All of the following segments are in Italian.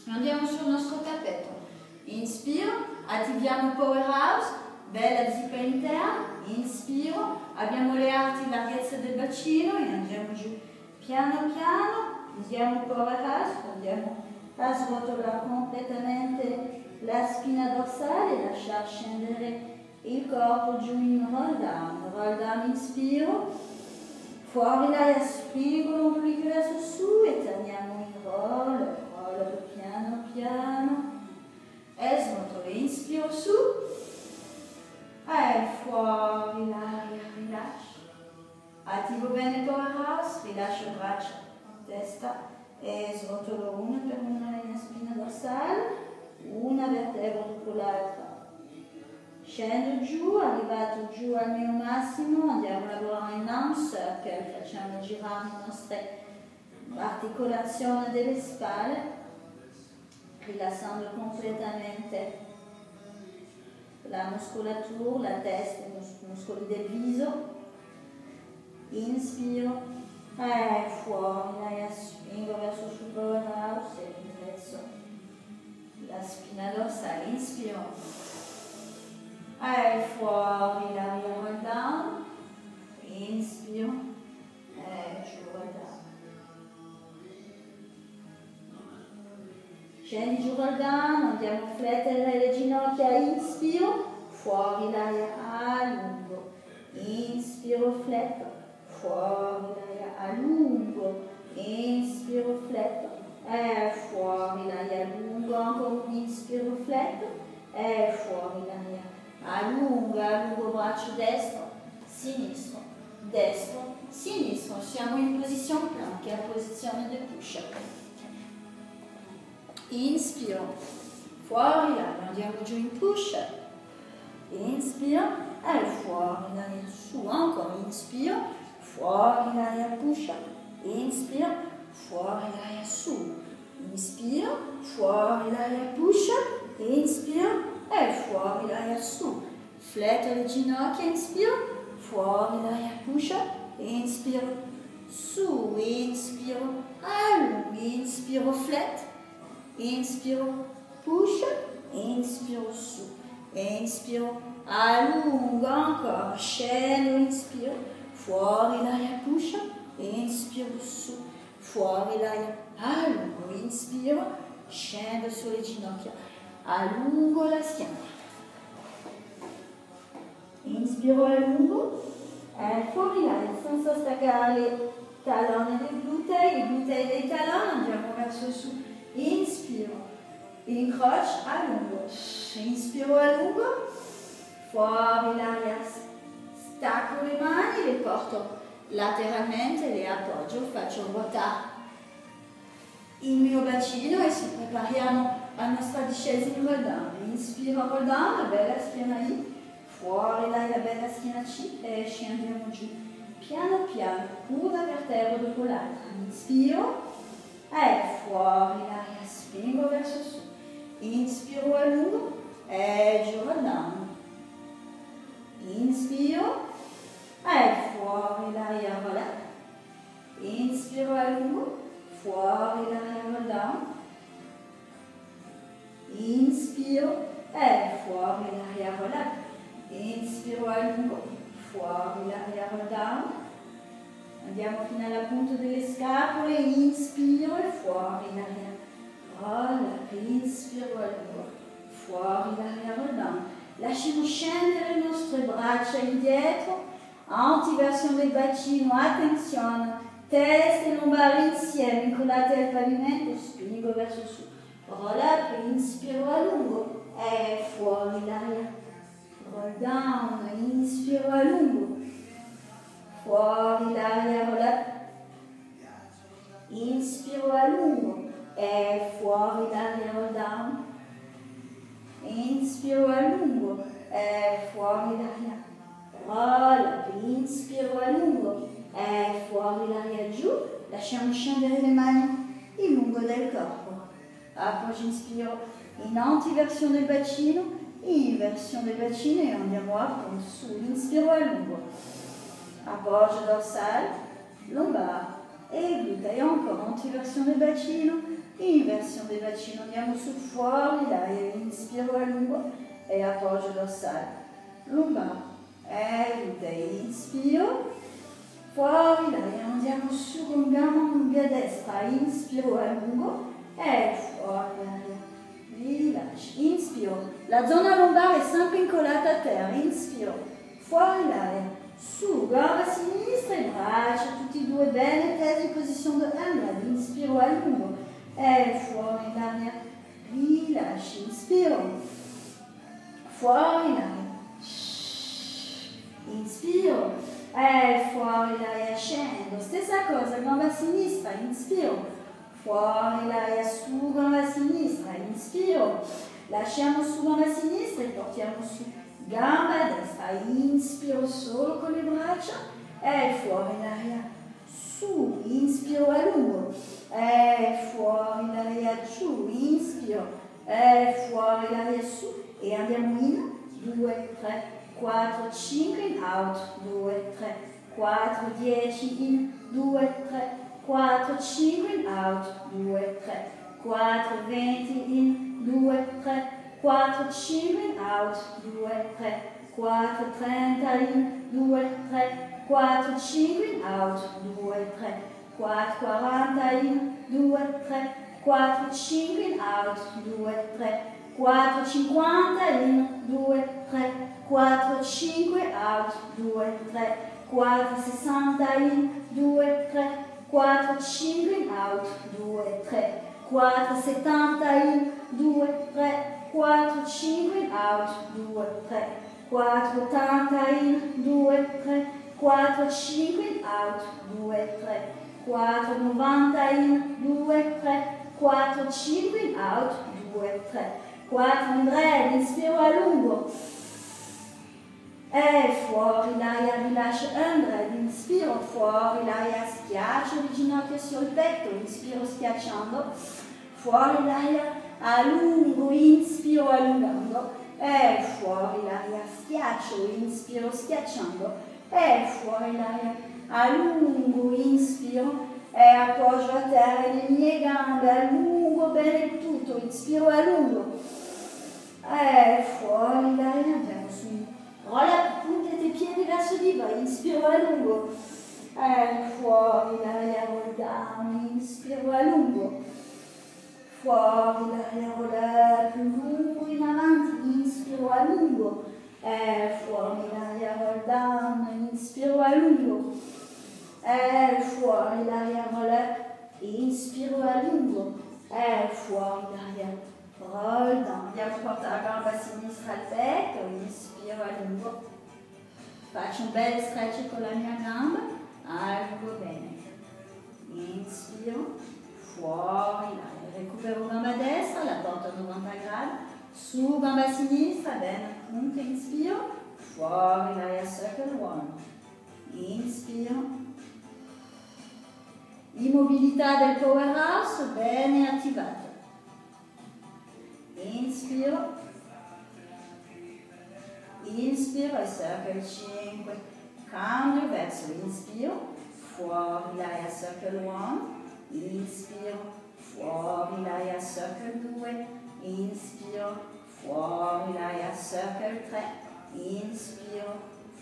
Andiamo sul nostro tappeto. Inspiro, attiviamo Powerhouse, bella zippa interna. Inspiro, abbiamo le arti, larghezza del bacino e andiamo giù piano piano. Usiamo Powerhouse, andiamo a srotolare completamente la spina dorsale, lasciare scendere il corpo giù in roll down, inspiro, fuori l'aria, spingo l'ombelico verso su e torniamo in roll piano piano, e srotolo, inspiro su, e fuori l'aria, rilascio, attivo bene Powerhouse, rilascio braccia, testa, e srotolo una per una la mia spina dorsale, una vertebra dopo l'altra. Scendo giù, arrivato giù al mio massimo, andiamo a lavorare in arm circle, facciamo girare le nostre articolazioni delle spalle, rilassando completamente la muscolatura, la testa, i muscoli del viso. Inspiro, e fuori, l'aria, spingo verso sul Powerhouse e ingresso la spina dorsale, inspiro. E fuori l'aria, roll down, inspiro, e giù, roll down. Scendi giù, roll down, andiamo a flettere le ginocchia, inspiro, fuori l'aria a lungo, inspiro, fletto, fuori l'aria a lungo, inspiro, fletto, e fuori l'aria a lungo, ancora un inspiro, fletto, e fuori l'aria. Allungo braccio destro, sinistro, siamo in posizione plank, che è la posizione del push-up. Inspiro, fuori l'aria, andiamo giù in push-up, inspiro, e fuori l'aria, su, ancora, inspiro, fuori l'aria, push-up, inspiro, fuori l'aria, su, inspiro, fuori l'aria, push-up, inspiro, e fuori l'aria su, fletto le ginocchia, inspiro, fuori l'aria, push-up, inspiro, su, inspiro, allungo, inspiro, flat, inspiro, push-up, inspiro, su, inspiro, allungo, ancora, scendo, inspiro, fuori l'aria, push-up, inspiro, su, fuori l'aria, allungo, inspiro, scendo sulle ginocchia, allungo la schiena, inspiro, allungo, e fuori l'aria, senza staccare le talone dei glutei, i glutei dei taloni, andiamo verso su, inspiro, incrocio, allungo, inspiro, allungo, fuori l'aria, stacco le mani, le porto lateralmente, le appoggio, faccio ruotare il mio bacino e ci prepariamo alla nostra discesa in roll down. Inspiro, roll down, la bella schiena I, fuori l'aria, la bella schiena C e scendiamo giù. Piano piano, una vertebra dopo l'altra. Inspiro e fuori l'aria, spingo verso su. Inspiro, allungo e giù, roll down. Inspiro e fuori l'aria, roll up. Inspiro, allungo, fuori l'aria, roll down. Inspiro e fuori l'aria, roll up. Inspiro, allungo, fuori l'aria, roll down. Andiamo fino alla punta delle scapole, inspiro e fuori l'aria, roll up. Inspiro, allungo, fuori l'aria, roll down. Lasciamo scendere le nostre braccia indietro, antiversione del bacino, attenzione, testa e lombare insieme, incollate al pavimento, spingo verso su. Roll up, inspiro, allungo e fuori l'aria, roll down, inspiro, allungo, fuori l'aria, roll up, inspiro, allungo e fuori l'aria, roll down, inspiro, allungo e fuori l'aria, roll up, inspiro, allungo e fuori l'aria, giù, lasciamo scendere le mani in lungo del corpo. Appoggio, inspiro in antiversione del bacino, inversione del bacino e andiamo a su, inspiro, allungo, appoggio dorsale, lombare e glutei, ancora antiversione del bacino, inversione del bacino, andiamo su, fuori l'aria, inspiro a lungo e appoggio dorsale, lombare, glutei, inspiro, fuori l'aria, andiamo su con gamba destra, inspiro a lungo e fuori l'aria, rilascio, inspiro, la zona lombare è sempre incollata a terra, inspiro, fuori l'aria, su, gamba sinistra e braccia tutti e due bene tesi, posizione d'andata, inspiro a lungo e fuori l'aria, rilascio, inspiro, fuori l'aria, inspiro e fuori l'aria, scendo, stessa cosa, gamba sinistra, inspiro, fuori l'aria, su, gamba sinistra, inspiro, lasciamo su gamba sinistra e portiamo su gamba destra, inspiro solo con le braccia e fuori l'aria, su, inspiro a lungo e fuori l'aria, giù, inspiro e fuori l'aria, su e andiamo in 2, 3, 4, 5 in out, 2, 3, 4, 10 in 2, 3, 4, 5 in out, 2, 3, 4, 20 in 2, 3, 4, 5 in out, 2, 3, 4, 30 in 2, 3, 4, 5 in out, 2, 3, 4, 40 in 2, 3, 4, 5 in out, 2, 3, 4, 50 in 2, 3, 4, 5 out, 2, 3, 4, 60 in 2, 3, 4, 5 in out, 2, 3, 4, 70 in 2, 3, 4, 5 in out, 2, 3, 4, 80 in 2, 3, 4, 5 in out, 2, 3, 4, 90 in 2, 3, 4, 5 in out, 2, 3, 4 in red, inspiro a lungo e fuori l'aria, rilascio red, inspiro, fuori l'aria, schiaccio le ginocchia sul petto, inspiro schiacciando, fuori l'aria, a lungo, inspiro allungando e fuori l'aria, schiaccio, inspiro schiacciando e fuori l'aria, a lungo, inspiro e appoggio a terra le mie gambe, allungo bene tutto, inspiro a lungo e fuori l'aria, andiamo su, rolla punte dei piedi verso di voi, inspiro a lungo e fuori l'aria, roll down, inspiro a lungo, fuori l'aria, rolla più lungo in avanti, inspiro a lungo e fuori l'aria, roll down, inspiro a lungo e fuori l'aria, roll, inspiro a lungo e fuori l'aria, roll down, andiamo a portare la gamba sinistra al petto, inspiro a lungo, faccio un bel stretch con la mia gamba, allungo bene, inspiro, fuori l'aria, recupero gamba destra, la porto a 90 gradi, su gamba sinistra, bene, punta, inspiro, fuori l'aria, circle one, inspiro, immobilità del powerhouse, bene attivato, inspiro, inspiro e circle 5, cambio verso l'inspiro, fuori l'aria, circle 1, inspiro, fuori l'aria, circle 2, inspiro, fuori l'aria, circle 3, inspiro,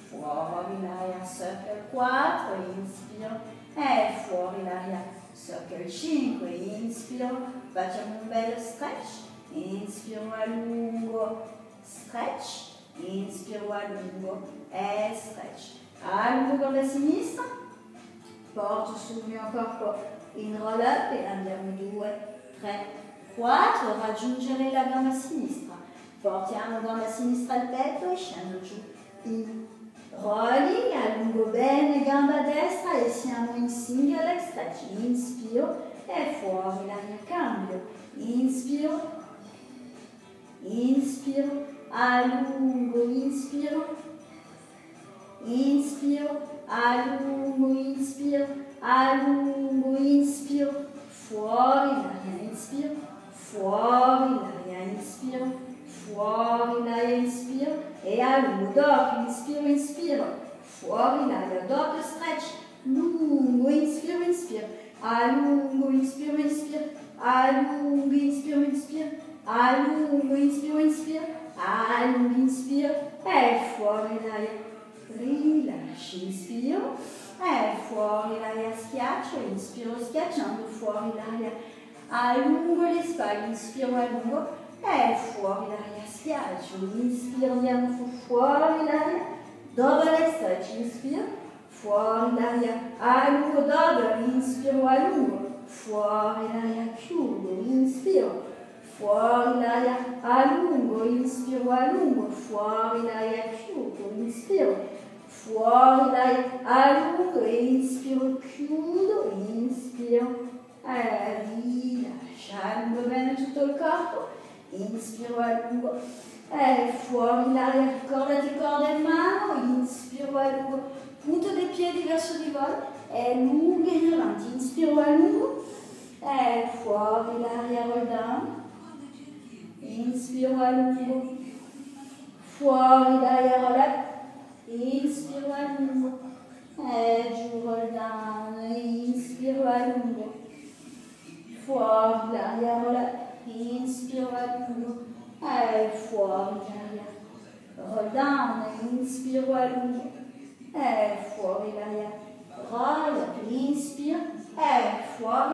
fuori l'aria, circle 4, inspiro e fuori l'aria, circle 5, inspiro, facciamo un bello stretch, inspiro a lungo, stretch, inspiro a lungo e stretch, a lungo con la sinistra, porto sul mio corpo in roll up e andiamo 2, 3, 4, raggiungere la gamba sinistra, portiamo gamba sinistra al petto e scendo giù in rolling, allungo bene gamba destra e siamo in single leg stretch, inspiro e fuori l'aria, cambio, inspiro, inspiro, allungo, inspiro, inspiro, allungo, inspiro, allungo, inspiro, fuori l'aria, inspiro, fuori l'aria, inspiro, fuori l'aria, inspiro e allungo, doppio, inspiro, inspiro, fuori l'aria, doppio stretch, lungo, inspiro, inspiro, allungo, inspiro, inspiro, allonge, inspire, inspire, allonge, inspire, inspire, allonge, inspire, e fuori l'aria, rilascia, inspiro, e fuori l'aria, schiaccio, inspiro, schiacciando, fuori l'aria, allungo le spalle, inspiro, allungo, e fuori l'aria, schiaccio, inspiro, andiamo fuori l'aria, doppio stretch, inspiro, fuori l'aria, allungo, doppio, inspiro, allungo, fuori l'aria, chiudo, inspiro, fuori l'aria, allungo, inspiro, allungo, fuori l'aria, chiudo, inspiro, fuori l'aria, allungo, inspiro, chiudo, inspiro, rilasciando bene tutto il corpo, inspiro, allungo, fuori l'aria, ricordati corda in mano, inspiro, allungo, punta dei piedi verso di voi, lunga in avanti, inspiro, allungo, fuori l'aria, roll down, inspiro, allungo, fuori l'aria, roll up, inspiro, allungo, giù, roll down, inspiro, allungo, fuori l'aria, roll up, inspiro, allungo, fuori l'aria, roll down, inspiro, allungo, fuori l'aria, roll up, inspiro, fuori.